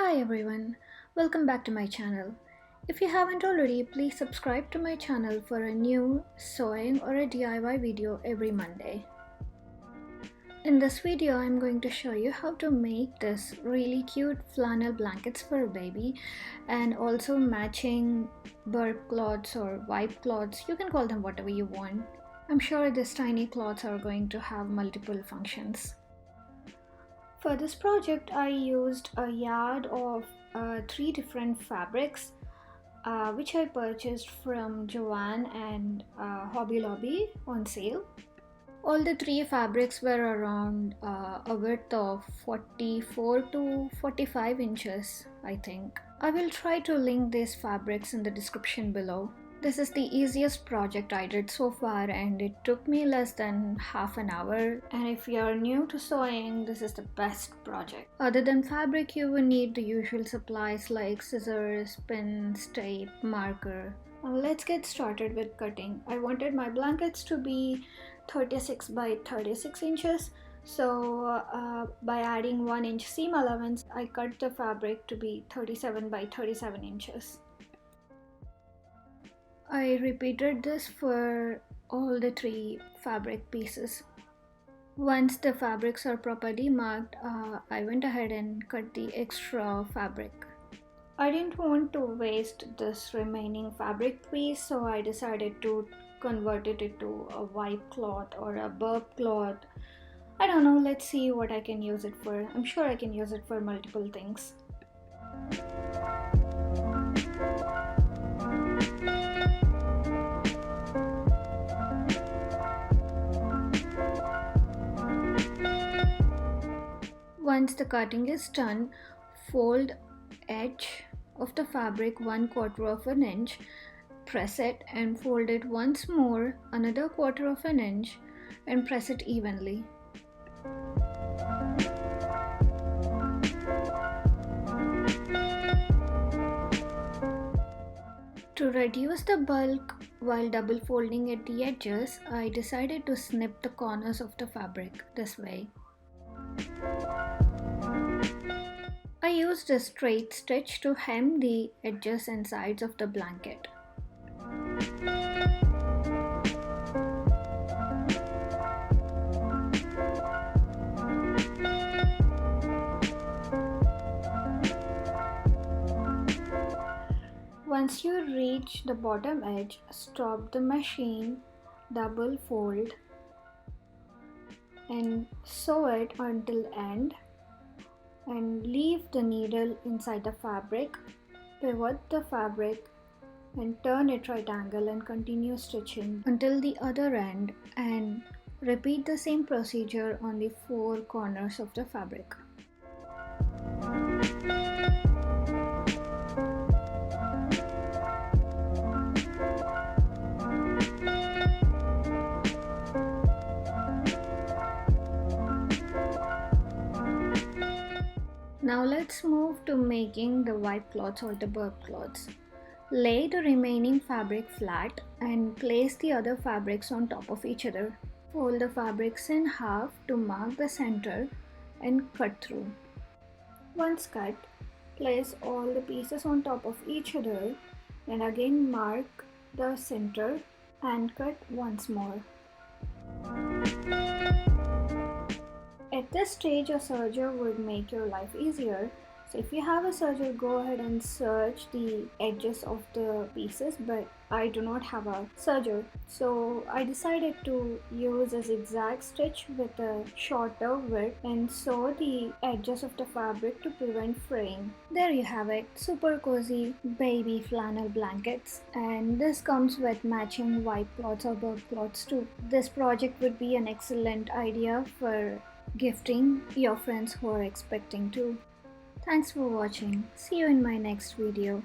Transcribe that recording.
Hi everyone, welcome back to my channel. If you haven't already, please subscribe to my channel for a new sewing or a DIY video every Monday. In this video, I'm going to show you how to make this really cute flannel blankets for a baby and also matching burp cloths or wipe cloths. You can call them whatever you want. I'm sure these tiny cloths are going to have multiple functions. For this project, I used a yard of three different fabrics which I purchased from Joann and Hobby Lobby on sale. All the three fabrics were around a width of 44 to 45 inches, I think. I will try to link these fabrics in the description below. This is the easiest project I did so far and it took me less than half an hour, and if you are new to sewing, this is the best project. Other than fabric, you will need the usual supplies like scissors, pins, tape, marker. Now let's get started with cutting. I wanted my blankets to be 36 by 36 inches. So by adding 1 inch seam allowance, I cut the fabric to be 37 by 37 inches. I repeated this for all the three fabric pieces. Once the fabrics are properly marked, I went ahead and cut the extra fabric. I didn't want to waste this remaining fabric piece, so I decided to convert it into a wipe cloth or a burp cloth. I don't know, let's see what I can use it for. I'm sure I can use it for multiple things. Once the cutting is done, fold edge of the fabric 1/4 of an inch, press it and fold it once more another 1/4 of an inch and press it evenly. To reduce the bulk while double folding at the edges, I decided to snip the corners of the fabric this way. I used a straight stitch to hem the edges and sides of the blanket. Once you reach the bottom edge, stop the machine, double fold and sew it until end, and leave the needle inside the fabric, pivot the fabric and turn it right angle and continue stitching until the other end, and repeat the same procedure on the four corners of the fabric. Now let's move to making the wipe cloths or the burp cloths. Lay the remaining fabric flat and place the other fabrics on top of each other. Fold the fabrics in half to mark the center and cut through. Once cut, place all the pieces on top of each other and again mark the center and cut once more. At this stage, a serger would make your life easier. So if you have a serger, go ahead and serge the edges of the pieces, but I do not have a serger. So I decided to use a zigzag stitch with a shorter width and sew the edges of the fabric to prevent fraying. There you have it, super cozy baby flannel blankets, and this comes with matching wipe cloths or burp cloths too. This project would be an excellent idea for gifting your friends who are expecting to. Thanks for watching. See you in my next video.